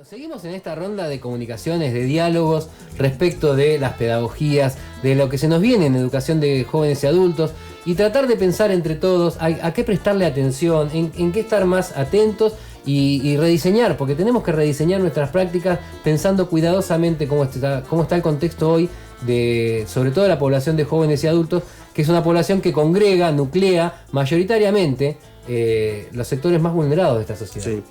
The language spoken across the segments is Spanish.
Seguimos en esta ronda de comunicaciones, de diálogos respecto de las pedagogías, de lo que se nos viene en educación de jóvenes y adultos y tratar de pensar entre todos a qué prestarle atención, en qué estar más atentos y rediseñar, porque tenemos que rediseñar nuestras prácticas pensando cuidadosamente cómo está el contexto hoy de sobre todo la población de jóvenes y adultos, que es una población que congrega, nuclea mayoritariamente los sectores más vulnerados de esta sociedad. Sí.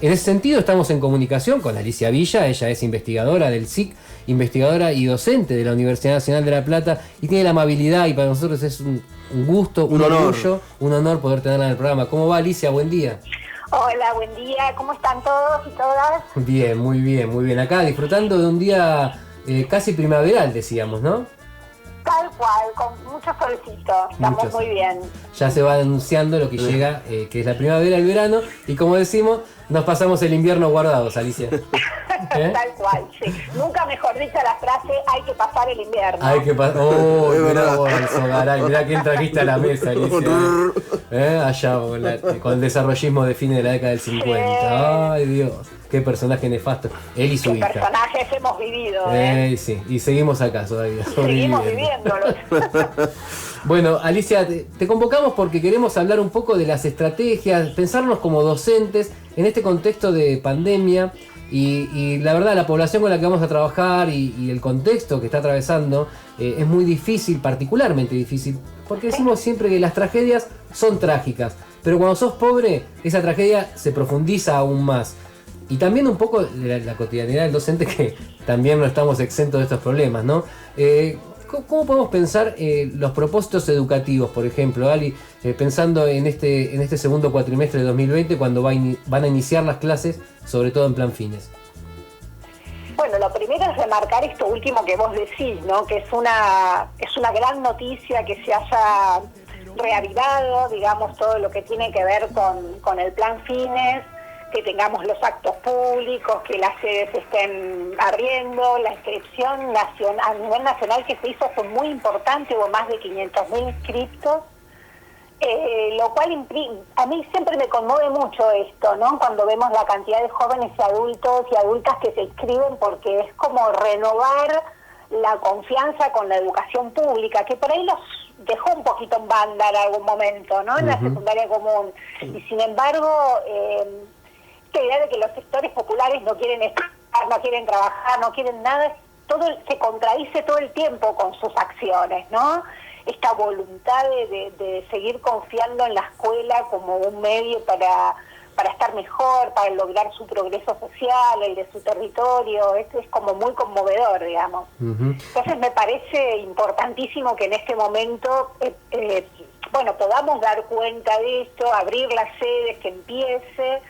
En ese sentido estamos en comunicación con Alicia Villa. Ella es investigadora del SIC, investigadora y docente de la Universidad Nacional de La Plata y tiene la amabilidad, y para nosotros es un gusto, un orgullo, un honor poder tenerla en el programa. ¿Cómo va, Alicia? Buen día. Hola, buen día. ¿Cómo están todos y todas? Bien, muy bien, muy bien. Acá disfrutando de un día casi primaveral, decíamos, ¿no? Tal cual, con mucho solcito. Estamos muy bien. Ya se va anunciando lo que llega, que es la primavera, el verano, y como decimos, nos pasamos el invierno guardados, Alicia. Tal cual, sí. Nunca mejor dicha la frase, hay que pasar el invierno. Hay que pasar. Oh, mirá vos, mirá quién trajiste a la mesa, Alicia. Allá con el desarrollismo de fines de la década del 50. Sí. Ay, Dios. Qué personaje nefasto. Él y su hija. Qué personajes hemos vivido. Sí, y seguimos acá todavía. Seguimos viviéndolos. Bueno, Alicia, te convocamos porque queremos hablar un poco de las estrategias, pensarnos como docentes en este contexto de pandemia y la verdad la población con la que vamos a trabajar y el contexto que está atravesando es muy difícil, particularmente difícil, porque decimos siempre que las tragedias son trágicas, pero cuando sos pobre esa tragedia se profundiza aún más. Y también un poco la cotidianidad del docente, que también no estamos exentos de estos problemas, ¿no? ¿Cómo podemos pensar los propósitos educativos, por ejemplo, Ali, pensando en este segundo cuatrimestre de 2020, cuando van a iniciar las clases, sobre todo en plan fines? Bueno, lo primero es remarcar esto último que vos decís, ¿no? Que es una gran noticia que se haya reavivado, digamos, todo lo que tiene que ver con el plan fines, que tengamos los actos públicos, que las sedes estén abriendo, la inscripción a nivel nacional que se hizo fue muy importante, hubo más de 500.000 inscriptos, lo cual a mí siempre me conmueve mucho esto, ¿no? Cuando vemos la cantidad de jóvenes y adultos y adultas que se inscriben, porque es como renovar la confianza con la educación pública, que por ahí los dejó un poquito en banda en algún momento, ¿no? En la secundaria común. Y sin embargo, esta idea de que los sectores populares no quieren estar, no quieren trabajar, no quieren nada, todo se contradice todo el tiempo con sus acciones, ¿no? Esta voluntad de seguir confiando en la escuela como un medio para estar mejor, para lograr su progreso social, el de su territorio, es como muy conmovedor, digamos. Entonces me parece importantísimo que en este momento podamos dar cuenta de esto, abrir las sedes, que empiece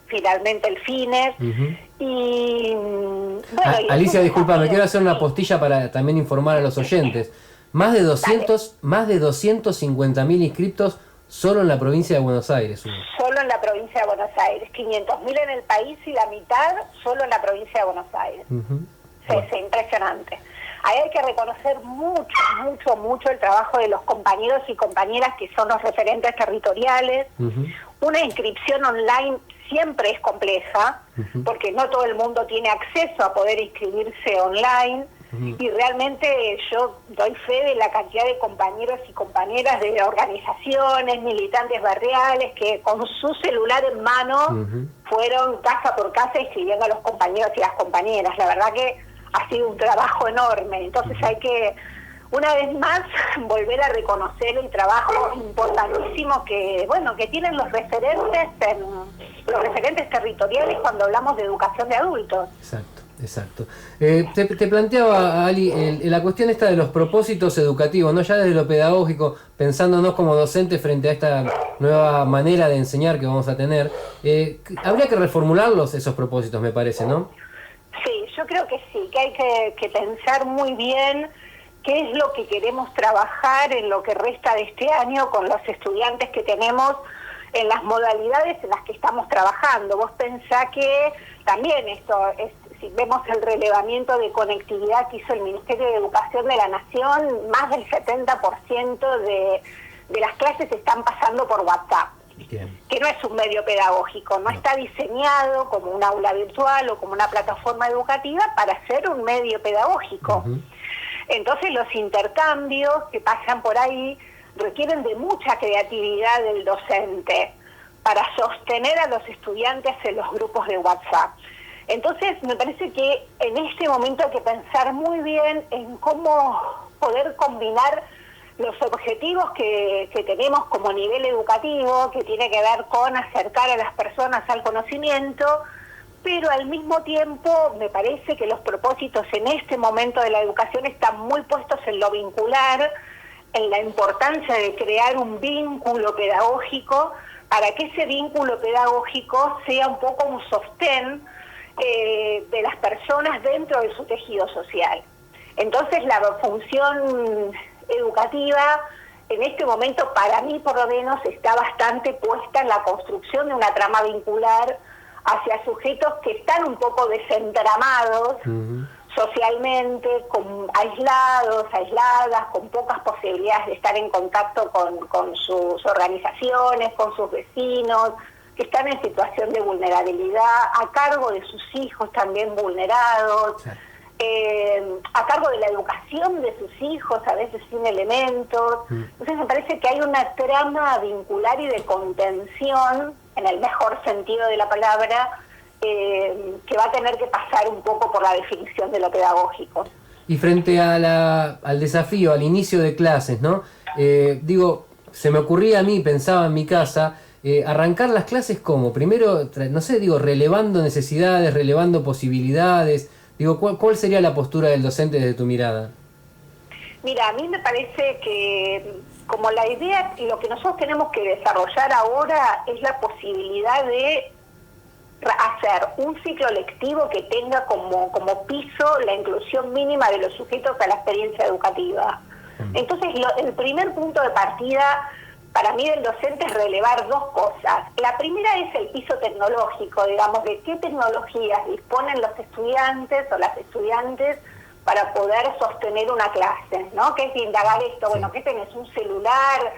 finalmente el fines. Y bueno, Alicia, disculpa, me quiero hacer una postilla para también informar a los oyentes. Más de 250.000 inscriptos solo en la provincia de Buenos Aires. Solo en la provincia de Buenos Aires, 500.000 en el país y la mitad solo en la provincia de Buenos Aires. Es impresionante. Ahí hay que reconocer mucho el trabajo de los compañeros y compañeras que son los referentes territoriales. Una inscripción online siempre es compleja, porque no todo el mundo tiene acceso a poder inscribirse online, y realmente yo doy fe de la cantidad de compañeros y compañeras de organizaciones, militantes barriales, que con su celular en mano fueron casa por casa inscribiendo a los compañeros y las compañeras. La verdad que ha sido un trabajo enorme, entonces hay que una vez más volver a reconocer el trabajo importantísimo que tienen los referentes territoriales cuando hablamos de educación de adultos. Exacto. Te planteaba, Ali, la cuestión esta de los propósitos educativos, ¿no? Ya desde lo pedagógico, pensándonos como docentes frente a esta nueva manera de enseñar que vamos a tener, habría que reformularlos esos propósitos, me parece, ¿no? Sí, yo creo que sí, que hay que pensar muy bien qué es lo que queremos trabajar en lo que resta de este año con los estudiantes que tenemos en las modalidades en las que estamos trabajando. Vos pensá que también esto es, si vemos el relevamiento de conectividad que hizo el Ministerio de Educación de la Nación, más del 70% de las clases están pasando por WhatsApp. Bien. que no es un medio pedagógico, no está diseñado como un aula virtual o como una plataforma educativa para ser un medio pedagógico. Entonces los intercambios que pasan por ahí requieren de mucha creatividad del docente para sostener a los estudiantes en los grupos de WhatsApp. Entonces me parece que en este momento hay que pensar muy bien en cómo poder combinar los objetivos que tenemos como nivel educativo, que tiene que ver con acercar a las personas al conocimiento, pero al mismo tiempo me parece que los propósitos en este momento de la educación están muy puestos en lo vincular, en la importancia de crear un vínculo pedagógico para que ese vínculo pedagógico sea un poco un sostén de las personas dentro de su tejido social. Entonces la función educativa en este momento, para mí por lo menos, está bastante puesta en la construcción de una trama vincular hacia sujetos que están un poco desentramados socialmente, aisladas, con pocas posibilidades de estar en contacto con sus organizaciones, con sus vecinos, que están en situación de vulnerabilidad, a cargo de sus hijos también vulnerados, a cargo de la educación de sus hijos, a veces sin elementos. Entonces me parece que hay una trama vincular y de contención, en el mejor sentido de la palabra, que va a tener que pasar un poco por la definición de lo pedagógico. Y frente a al desafío, al inicio de clases, ¿no? Se me ocurría a mí, pensaba en mi casa, arrancar las clases como, primero, no sé, relevando necesidades, relevando posibilidades. ¿Cuál sería la postura del docente desde tu mirada? Mira, a mí me parece que como la idea, lo que nosotros tenemos que desarrollar ahora es la posibilidad de hacer un ciclo lectivo que tenga como piso la inclusión mínima de los sujetos a la experiencia educativa. Entonces, el primer punto de partida para mí del docente es relevar dos cosas. La primera es el piso tecnológico, digamos, de qué tecnologías disponen los estudiantes o las estudiantes para poder sostener una clase, ¿no? Que es indagar esto, bueno, ¿qué tenés? ¿Un celular?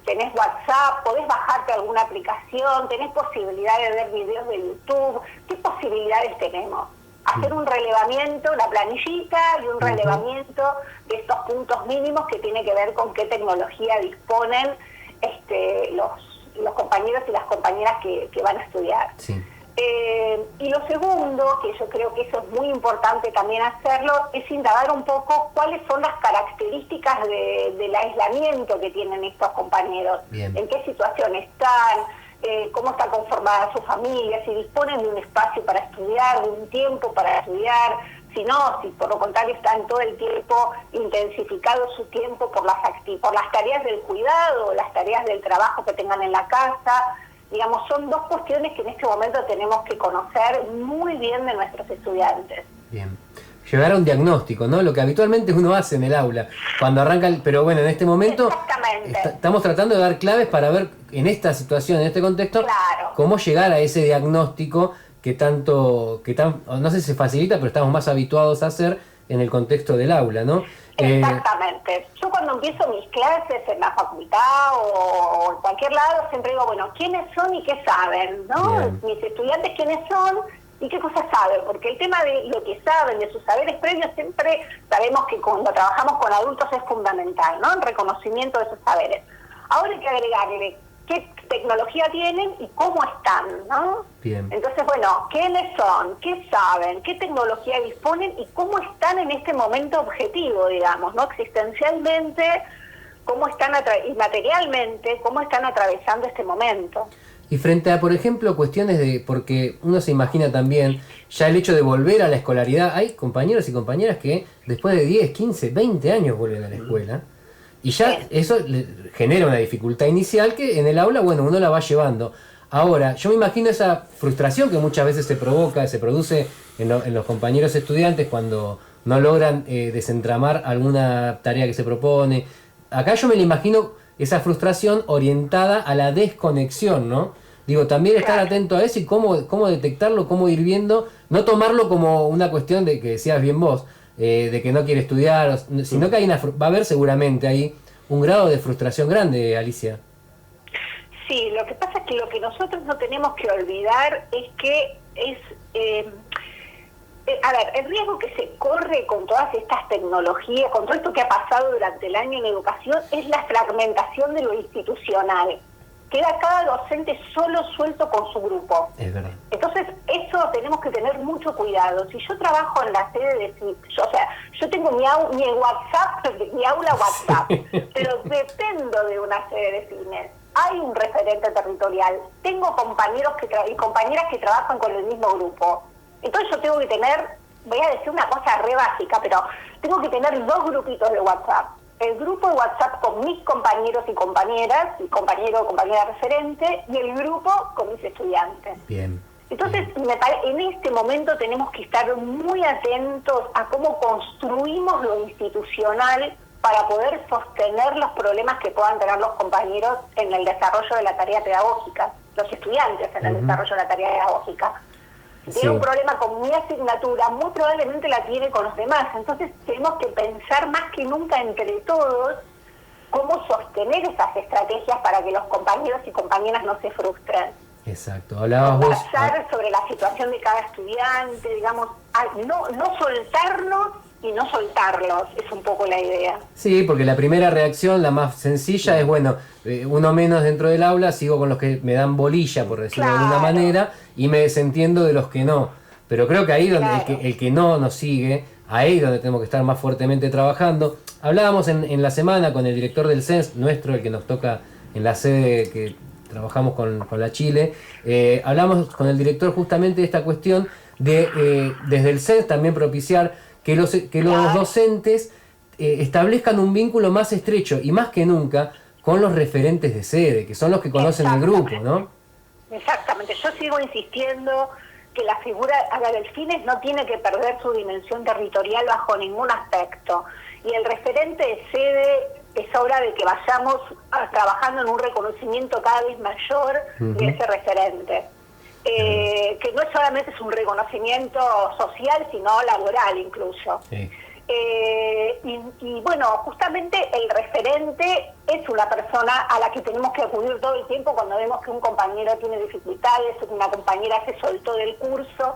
¿Tenés WhatsApp? ¿Podés bajarte alguna aplicación? ¿Tenés posibilidad de ver videos de YouTube? ¿Qué posibilidades tenemos? Hacer un relevamiento, la planillita y un relevamiento de estos puntos mínimos que tiene que ver con qué tecnología disponen los compañeros y las compañeras que van a estudiar. Sí. Y lo segundo, que yo creo que eso es muy importante también hacerlo, es indagar un poco cuáles son las características del aislamiento que tienen estos compañeros. Bien. En qué situación están, cómo está conformada su familia, si disponen de un espacio para estudiar, de un tiempo para estudiar, si por lo contrario están todo el tiempo intensificado su tiempo por las tareas del cuidado, las tareas del trabajo que tengan en la casa. Digamos, son dos cuestiones que en este momento tenemos que conocer muy bien de nuestros estudiantes. Bien. Llegar a un diagnóstico, ¿no? Lo que habitualmente uno hace en el aula, cuando arranca pero bueno, en este momento estamos tratando de dar claves para ver en esta situación, en este contexto, cómo llegar a ese diagnóstico que no sé si se facilita, pero estamos más habituados a hacer en el contexto del aula, ¿no? Exactamente. Yo cuando empiezo mis clases en la facultad o en cualquier lado, siempre digo, bueno, ¿quiénes son y qué saben? ¿No? Bien. Mis estudiantes, ¿quiénes son y qué cosas saben? Porque el tema de lo que saben, de sus saberes previos, siempre sabemos que cuando trabajamos con adultos es fundamental, ¿no? El reconocimiento de esos saberes. Ahora hay que agregarle qué tecnología tienen y cómo están, ¿no? Bien. Entonces, bueno, ¿quiénes son? ¿Qué saben? ¿Qué tecnología disponen? Y cómo están en este momento objetivo, digamos, ¿no? Existencialmente, cómo están y materialmente, cómo están atravesando este momento. Y frente a, por ejemplo, cuestiones porque uno se imagina también, ya el hecho de volver a la escolaridad, hay compañeros y compañeras que después de 10, 15, 20 años vuelven a la escuela. Y ya eso genera una dificultad inicial que en el aula, bueno, uno la va llevando. Ahora, yo me imagino esa frustración que muchas veces se produce en los compañeros estudiantes cuando no logran desentramar alguna tarea que se propone. Acá yo me la imagino esa frustración orientada a la desconexión, ¿no? También estar atento a eso y cómo detectarlo, cómo ir viendo, no tomarlo como una cuestión de que decías bien vos, de que no quiere estudiar, sino que va a haber seguramente ahí un grado de frustración grande, Alicia. Sí, lo que pasa es que lo que nosotros no tenemos que olvidar es que a ver, el riesgo que se corre con todas estas tecnologías, con todo esto que ha pasado durante el año en educación, es la fragmentación de lo institucional. Queda cada docente solo suelto con su grupo. Es verdad. Entonces, eso tenemos que tener mucho cuidado. Si yo trabajo en la sede de... yo tengo mi WhatsApp, mi aula WhatsApp, pero dependo de una sede de cine. Hay un referente territorial. Tengo compañeros y compañeras que trabajan con el mismo grupo. Entonces yo tengo que tener, voy a decir una cosa re básica, pero tengo que tener 2 grupitos de WhatsApp. El grupo de WhatsApp con mis compañeros y compañeras, mi compañero o compañera referente, y el grupo con mis estudiantes. Bien. Entonces, en este momento tenemos que estar muy atentos a cómo construimos lo institucional para poder sostener los problemas que puedan tener los compañeros en el desarrollo de la tarea pedagógica, los estudiantes en el desarrollo de la tarea pedagógica. Si tiene un problema con mi asignatura, muy probablemente la tiene con los demás. Entonces tenemos que pensar más que nunca entre todos cómo sostener esas estrategias para que los compañeros y compañeras no se frustren. Exacto. Hablabas vos... Conversar sobre la situación de cada estudiante, digamos, no soltarnos y no soltarlos, es un poco la idea. Sí, porque la primera reacción, la más sencilla, es bueno, uno menos dentro del aula, sigo con los que me dan bolilla, por decirlo de alguna manera, y me desentiendo de los que no. Pero creo que ahí donde el que no nos sigue, ahí donde tenemos que estar más fuertemente trabajando. Hablábamos en la semana con el director del CENS, nuestro, el que nos toca en la sede que trabajamos con la Chile, hablamos con el director justamente de esta cuestión de desde el CENS también propiciar que los docentes establezcan un vínculo más estrecho y más que nunca con los referentes de sede, que son los que conocen el grupo, ¿no? Exactamente, yo sigo insistiendo que la figura, el CINES no tiene que perder su dimensión territorial bajo ningún aspecto, y el referente de sede es hora de que vayamos trabajando en un reconocimiento cada vez mayor de ese referente. Que no solamente es un reconocimiento social, sino laboral incluso. Sí. Y bueno, justamente el referente es una persona a la que tenemos que acudir todo el tiempo cuando vemos que un compañero tiene dificultades, una compañera se soltó del curso,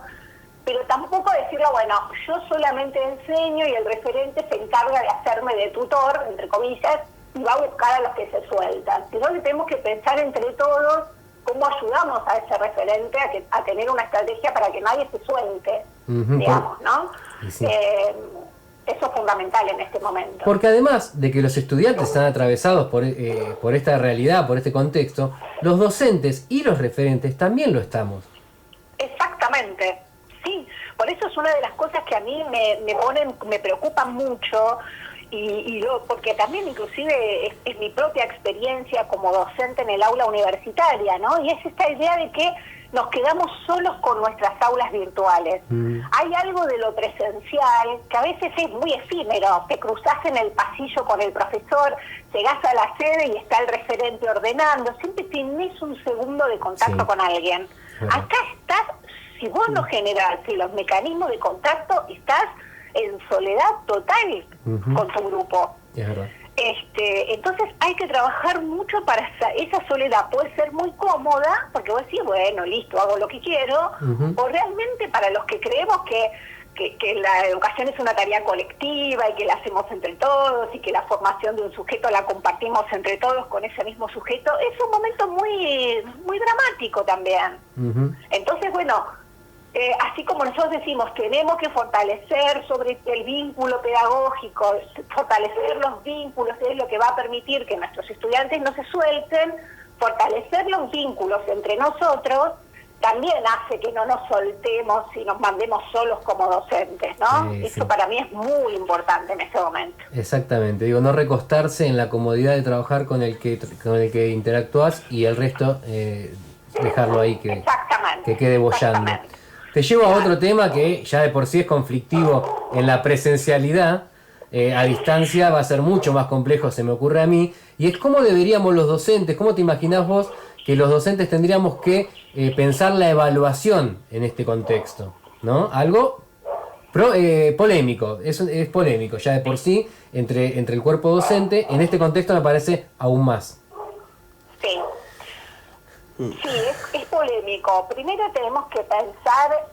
pero tampoco decirle, bueno, yo solamente enseño y el referente se encarga de hacerme de tutor, entre comillas, y va a buscar a los que se sueltan. Sino que tenemos que pensar entre todos cómo ayudamos a ese referente a tener una estrategia para que nadie se suelte, digamos, ¿no? Sí. Eso es fundamental en este momento. Porque además de que los estudiantes están atravesados por esta realidad, por este contexto, los docentes y los referentes también lo estamos. Exactamente, sí. Por eso es una de las cosas que a mí me preocupan mucho, porque también inclusive es mi propia experiencia como docente en el aula universitaria, ¿no? Y es esta idea de que nos quedamos solos con nuestras aulas virtuales. Hay algo de lo presencial que a veces es muy efímero. Te cruzás en el pasillo con el profesor, llegás a la sede y está el referente ordenando. Siempre tenés un segundo de contacto con alguien. Acá estás, si vos no generás los mecanismos de contacto, estás en soledad total con tu grupo. Es verdad. Entonces hay que trabajar mucho para esa soledad. Puede ser muy cómoda, porque vos decís, bueno, listo, hago lo que quiero, o realmente para los que creemos que la educación es una tarea colectiva y que la hacemos entre todos y que la formación de un sujeto la compartimos entre todos con ese mismo sujeto, es un momento muy, muy dramático también. Entonces, bueno, así como nosotros decimos, tenemos que fortalecer sobre el vínculo pedagógico, fortalecer los vínculos es lo que va a permitir que nuestros estudiantes no se suelten, fortalecer los vínculos entre nosotros también hace que no nos soltemos y nos mandemos solos como docentes, ¿no? Sí, eso para mí es muy importante en este momento. Exactamente, digo, no recostarse en la comodidad de trabajar con el que interactúas y el resto dejarlo ahí que quede boyando. Te llevo a otro tema que ya de por sí es conflictivo en la presencialidad, a distancia va a ser mucho más complejo, se me ocurre a mí, y es cómo deberíamos los docentes, cómo te imaginás vos que los docentes tendríamos que pensar la evaluación en este contexto, ¿no? Algo polémico, es polémico ya de por sí entre el cuerpo docente, en este contexto me parece aún más. Sí. Sí, es polémico. Primero tenemos que pensar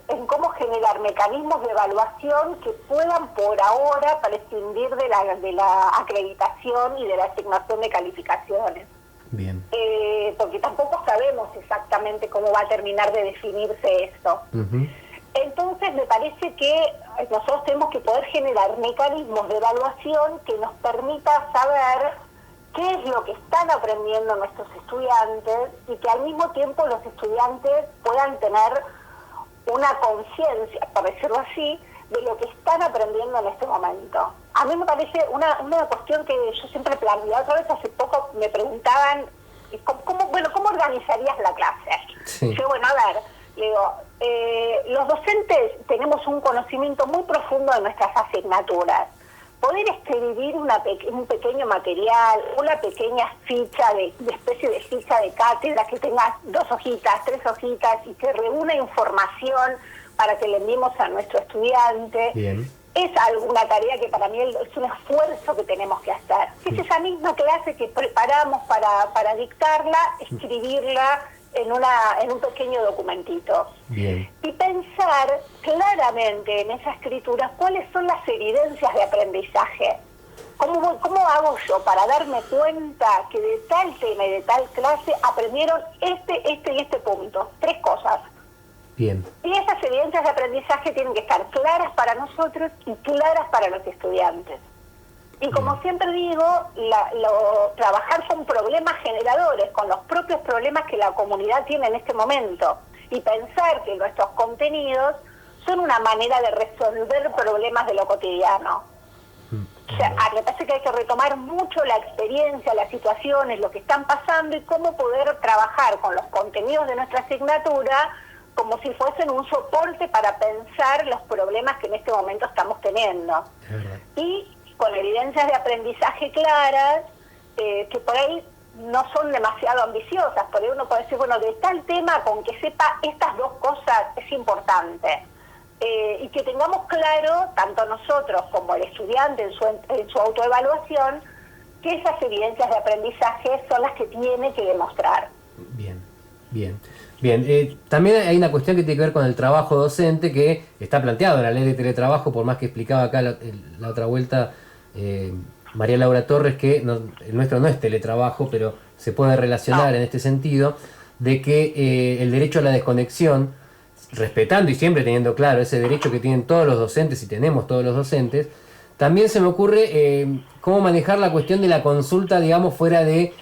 en cómo generar mecanismos de evaluación que puedan por ahora prescindir de la acreditación y de la asignación de calificaciones. Bien. Porque tampoco sabemos exactamente cómo va a terminar de definirse esto. Uh-huh. Entonces me parece que nosotros tenemos que poder generar mecanismos de evaluación que nos permita saber qué es lo que están aprendiendo nuestros estudiantes y que al mismo tiempo los estudiantes puedan tener una conciencia, por decirlo así, de lo que están aprendiendo en este momento. A mí me parece una cuestión que yo siempre planteo. La otra vez hace poco me preguntaban, ¿cómo organizarías la clase? Sí. Yo, bueno, a ver, le digo, los docentes tenemos un conocimiento muy profundo de nuestras asignaturas. Poder escribir un pequeño material, una pequeña ficha de especie de ficha de cátedra que tenga 2 hojitas, 3 hojitas y que reúna información para que le enviemos a nuestro estudiante. Bien. Es alguna tarea que para mí es un esfuerzo que tenemos que hacer. Es esa misma clase que preparamos para dictarla, escribirla en un pequeño documentito. Bien. Y pensar claramente en esa escritura cuáles son las evidencias de aprendizaje. ¿Cómo hago yo para darme cuenta que de tal tema y de tal clase aprendieron este y este punto? 3 cosas. Bien. Y esas evidencias de aprendizaje tienen que estar claras para nosotros y claras para los estudiantes. Y como siempre digo, trabajar con problemas generadores, con los propios problemas que la comunidad tiene en este momento, y pensar que nuestros contenidos son una manera de resolver problemas de lo cotidiano. O sea, me parece que hay que retomar mucho la experiencia, las situaciones, lo que están pasando y cómo poder trabajar con los contenidos de nuestra asignatura como si fuesen un soporte para pensar los problemas que en este momento estamos teniendo. Y con evidencias de aprendizaje claras, que por ahí no son demasiado ambiciosas. Por ahí uno puede decir, bueno, de tal tema, con que sepa estas 2 cosas es importante. Y que tengamos claro, tanto nosotros como el estudiante en su autoevaluación, que esas evidencias de aprendizaje son las que tiene que demostrar. Bien, bien. Bien, también hay una cuestión que tiene que ver con el trabajo docente que está planteado en la ley de teletrabajo, por más que explicaba acá la otra vuelta María Laura Torres que el nuestro no es teletrabajo, pero se puede relacionar en este sentido, de que el derecho a la desconexión, respetando y siempre teniendo claro ese derecho que tienen todos los docentes y tenemos todos los docentes, también se me ocurre cómo manejar la cuestión de la consulta, digamos, fuera de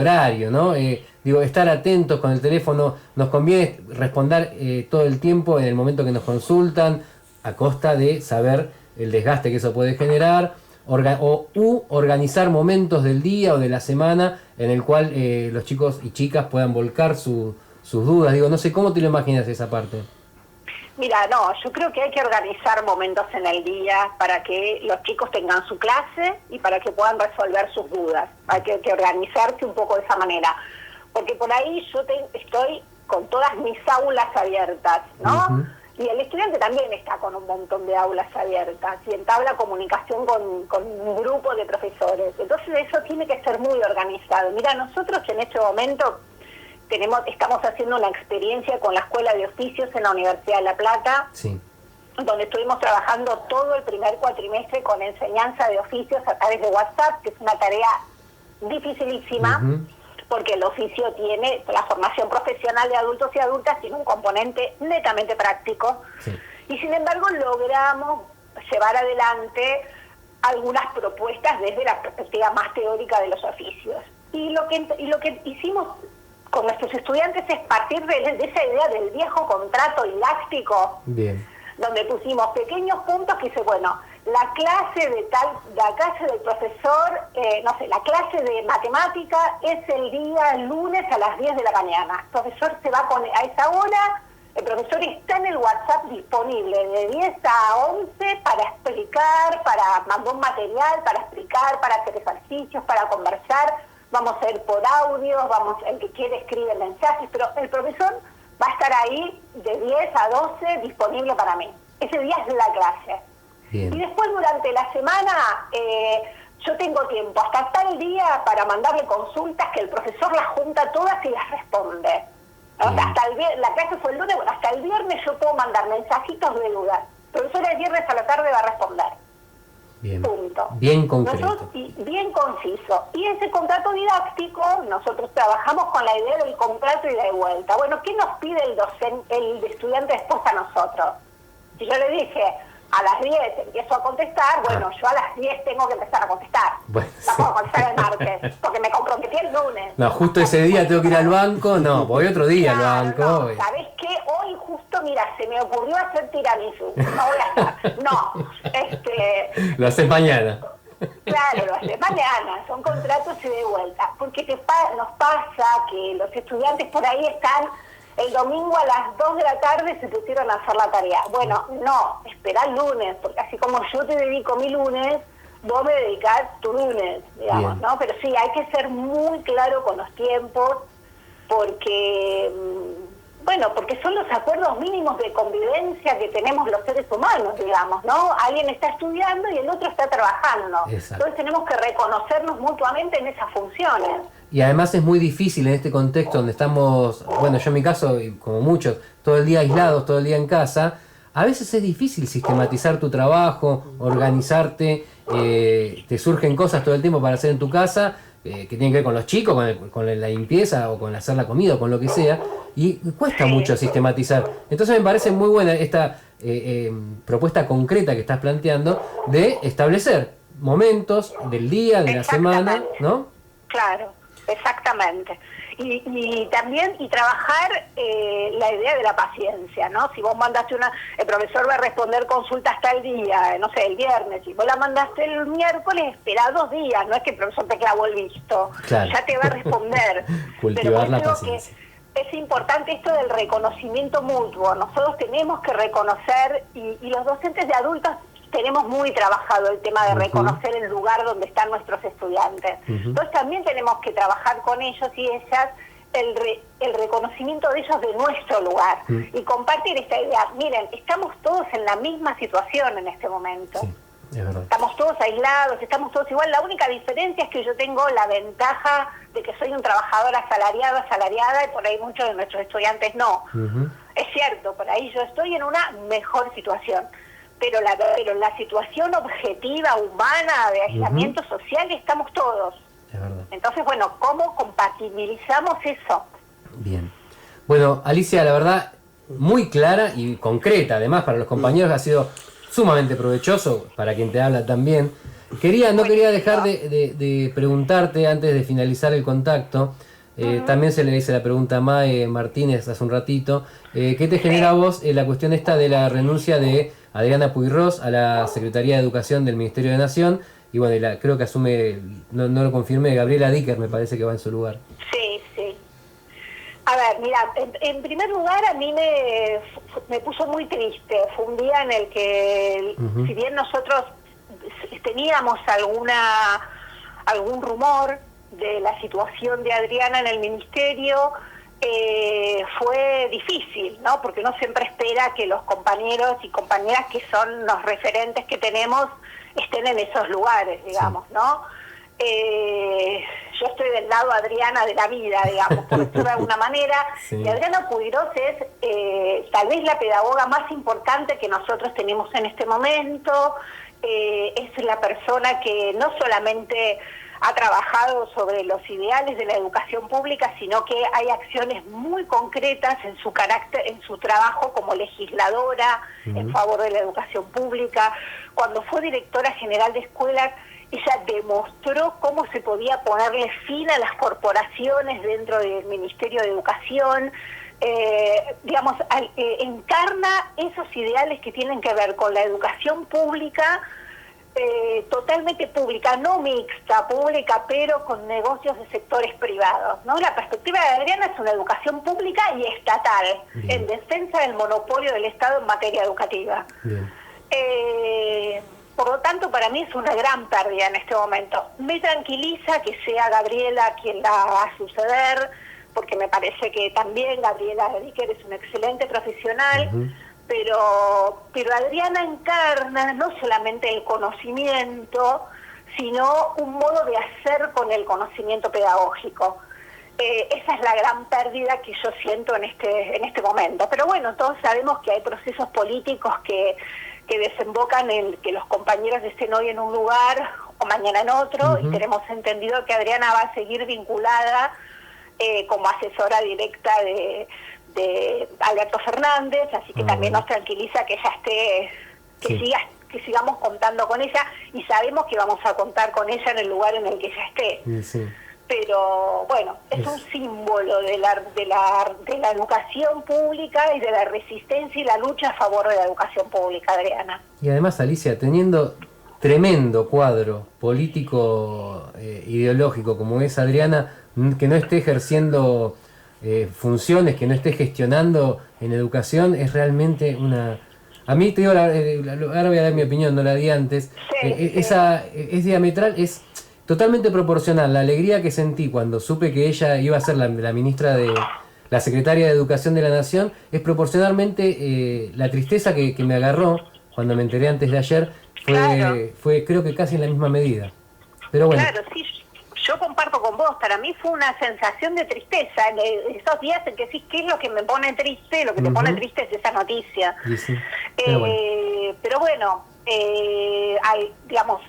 horario, ¿no? Estar atentos con el teléfono, nos conviene responder todo el tiempo en el momento que nos consultan, a costa de saber el desgaste que eso puede generar, organizar momentos del día o de la semana en el cual los chicos y chicas puedan volcar sus dudas. No sé, ¿cómo te lo imaginas esa parte? Mira, no, yo creo que hay que organizar momentos en el día para que los chicos tengan su clase y para que puedan resolver sus dudas. Hay que organizarse un poco de esa manera. Porque por ahí yo estoy con todas mis aulas abiertas, ¿no? Uh-huh. Y el estudiante también está con un montón de aulas abiertas y entabla comunicación con un grupo de profesores. Entonces eso tiene que ser muy organizado. Mira, nosotros en este momento estamos haciendo una experiencia con la Escuela de Oficios en la Universidad de La Plata, sí, donde estuvimos trabajando todo el primer cuatrimestre con enseñanza de oficios a través de WhatsApp, que es una tarea dificilísima, uh-huh, porque el oficio tiene, la formación profesional de adultos y adultas tiene un componente netamente práctico, sí, y sin embargo logramos llevar adelante algunas propuestas desde la perspectiva más teórica de los oficios. Y lo que hicimos con nuestros estudiantes es partir de esa idea del viejo contrato didáctico. Bien. Donde pusimos pequeños puntos que dice, bueno, la clase del profesor, la clase de matemática es el día lunes a las 10 de la mañana. El profesor se va a esa hora, el profesor está en el WhatsApp disponible de 10 a 11 para explicar, para mandar un material, para explicar, para hacer ejercicios, para conversar. Vamos a ir por audio, el que quiere escribe mensajes, pero el profesor va a estar ahí de 10 a 12 disponible para mí. Ese día es la clase. Bien. Y después durante la semana yo tengo tiempo hasta tal día para mandarle consultas que el profesor las junta todas y las responde. Hasta la clase fue el lunes, bueno, hasta el viernes yo puedo mandar mensajitos de dudas. El profesor el viernes a la tarde va a responder. Bien. Punto. Bien concreto. Bien conciso. Y ese contrato didáctico, nosotros trabajamos con la idea del contrato y de vuelta. Bueno, ¿qué nos pide el estudiante después a nosotros? Si yo le dije, a las 10 empiezo a contestar, bueno, yo a las 10 tengo que empezar a contestar. Bueno, no puedo contestar el martes, porque me comprometí el lunes. No, justo ese día tengo que ir al banco, no, voy otro día al banco. No, ¿sabés qué? Hoy justo, mira, se me ocurrió hacer tiramisú. No voy a estar. No, Lo haces mañana. Claro, lo haces mañana, son contratos y de vuelta. Porque nos pasa que los estudiantes por ahí están... El domingo a las 2 de la tarde se pusieron a hacer la tarea. Bueno, no, espera el lunes, porque así como yo te dedico mi lunes, vos me dedicás tu lunes, digamos, ¿no? Pero sí, hay que ser muy claro con los tiempos, porque, bueno, porque son los acuerdos mínimos de convivencia que tenemos los seres humanos, digamos, ¿no? Alguien está estudiando y el otro está trabajando. Exacto. Entonces tenemos que reconocernos mutuamente en esas funciones. Y además es muy difícil en este contexto donde estamos, bueno, yo en mi caso, como muchos, todo el día aislados, todo el día en casa, a veces es difícil sistematizar tu trabajo, organizarte, te surgen cosas todo el tiempo para hacer en tu casa, que tienen que ver con los chicos, con la limpieza o con hacer la comida o con lo que sea, y cuesta mucho sistematizar. Entonces me parece muy buena esta propuesta concreta que estás planteando de establecer momentos del día, de la semana, ¿no? Claro. Exactamente. Y también trabajar la idea de la paciencia, ¿no? Si vos mandaste el profesor va a responder consultas tal día, no sé, el viernes, si vos la mandaste el miércoles, espera 2 días, no es que el profesor te clavó el visto, claro. Ya te va a responder. Cultivar la paciencia. Es importante esto del reconocimiento mutuo. Nosotros tenemos que reconocer, y los docentes de adultos tenemos muy trabajado el tema de reconocer el lugar donde están nuestros estudiantes. Entonces también tenemos que trabajar con ellos y ellas el reconocimiento de ellos de nuestro lugar y compartir esta idea. Miren, estamos todos en la misma situación en este momento. Sí, es verdad. Estamos todos aislados, estamos todos igual. La única diferencia es que yo tengo la ventaja de que soy un trabajador asalariada, y por ahí muchos de nuestros estudiantes no. Es cierto, por ahí yo estoy en una mejor situación. Pero la situación objetiva, humana, de aislamiento social, estamos todos. Es verdad. Entonces, bueno, ¿cómo compatibilizamos eso? Bien. Bueno, Alicia, la verdad, muy clara y concreta, además, para los compañeros ha sido sumamente provechoso, para quien te habla también. No quería dejar de preguntarte, antes de finalizar el contacto, también se le hice la pregunta a Mae Martínez hace un ratito, ¿qué te genera a vos la cuestión esta de la renuncia de Adriana Pueyrós a la Secretaría de Educación del Ministerio de Nación? Y bueno, creo que asume, no lo confirmé, Gabriela Dicker me parece que va en su lugar. Sí, sí. A ver, mira, en primer lugar a mí me puso muy triste. Fue un día en el que, si bien nosotros teníamos algún rumor de la situación de Adriana en el ministerio, fue difícil, ¿no? Porque uno siempre espera que los compañeros y compañeras que son los referentes que tenemos estén en esos lugares, digamos, ¿no? Yo estoy del lado Adriana de la vida, digamos, por decirlo de alguna manera, y Adriana Pueyrós es tal vez la pedagoga más importante que nosotros tenemos en este momento. Es la persona que no solamente ha trabajado sobre los ideales de la educación pública, sino que hay acciones muy concretas en su carácter, en su trabajo como legisladora en favor de la educación pública. Cuando fue directora general de escuelas, ella demostró cómo se podía ponerle fin a las corporaciones dentro del Ministerio de Educación. Encarna esos ideales que tienen que ver con la educación pública, totalmente pública, no mixta, pública, pero con negocios de sectores privados, ¿no? La perspectiva de Adriana es una educación pública y estatal, en defensa del monopolio del Estado en materia educativa. Por lo tanto, para mí es una gran pérdida en este momento. Me tranquiliza que sea Gabriela quien la va a suceder, porque me parece que también Gabriela Dicker es una excelente profesional, pero Adriana encarna no solamente el conocimiento, sino un modo de hacer con el conocimiento pedagógico. Esa es la gran pérdida que yo siento en este momento. Pero bueno, todos sabemos que hay procesos políticos que desembocan en que los compañeros estén hoy en un lugar o mañana en otro, y tenemos entendido que Adriana va a seguir vinculada como asesora directa de Alberto Fernández, así que también nos tranquiliza que ella esté, que sigamos contando con ella, y sabemos que vamos a contar con ella en el lugar en el que ella esté. Sí. Pero bueno, es un símbolo de la educación pública y de la resistencia y la lucha a favor de la educación pública, Adriana. Y además, Alicia, teniendo tremendo cuadro político ideológico como es Adriana, que no esté ejerciendo funciones, que no esté gestionando en educación, es realmente una... A mí, te digo, ahora voy a dar mi opinión, no la di antes, esa es diametral, es totalmente proporcional. La alegría que sentí cuando supe que ella iba a ser la ministra la secretaria de Educación de la Nación, es proporcionalmente la tristeza que me agarró cuando me enteré antes de ayer, fue creo que casi en la misma medida. Pero bueno. Claro, sí, yo comparto con vos, para mí fue una sensación de tristeza, en esos días en que decís, ¿qué es lo que me pone triste? Lo que te pone triste es esa noticia. Sí. Pero bueno, digamos,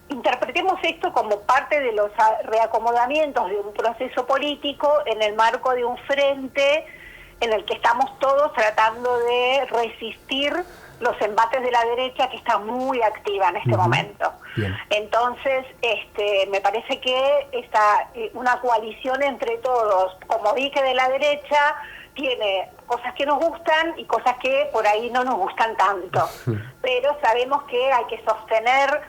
interpretemos esto como parte de los reacomodamientos de un proceso político en el marco de un frente en el que estamos todos tratando de resistir los embates de la derecha, que está muy activa en este momento. Bien. Entonces, me parece que una coalición entre todos, como dije, de la derecha, tiene cosas que nos gustan y cosas que por ahí no nos gustan tanto. Pero sabemos que hay que sostener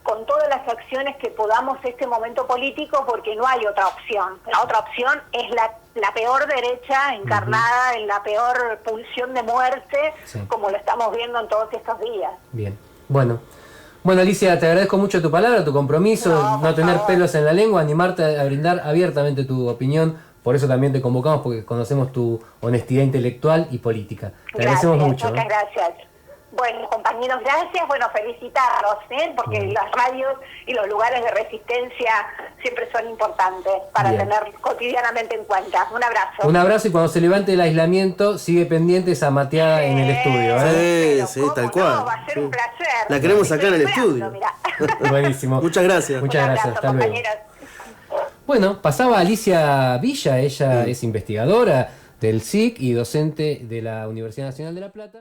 con todas las acciones que podamos este momento político, porque no hay otra opción. La otra opción es la peor derecha encarnada en la peor pulsión de muerte, como lo estamos viendo en todos estos días. Bien, bueno, Alicia, te agradezco mucho tu palabra, tu compromiso, no tener pelos en la lengua, animarte a brindar abiertamente tu opinión. Por eso también te convocamos, porque conocemos tu honestidad intelectual y política. Te agradecemos mucho. Muchas gracias. Bueno, compañeros, gracias. Bueno, felicitarlos, porque las radios y los lugares de resistencia siempre son importantes para tener cotidianamente en cuenta. Un abrazo. Un abrazo, y cuando se levante el aislamiento, sigue pendiente esa mateada en el estudio. Sí, tal cual. No, va a ser un placer. La queremos acá en el estudio. Buenísimo. Muchas gracias. Muchas gracias. Hasta luego. Bueno, pasaba Alicia Villa, ella es investigadora del SIC y docente de la Universidad Nacional de La Plata.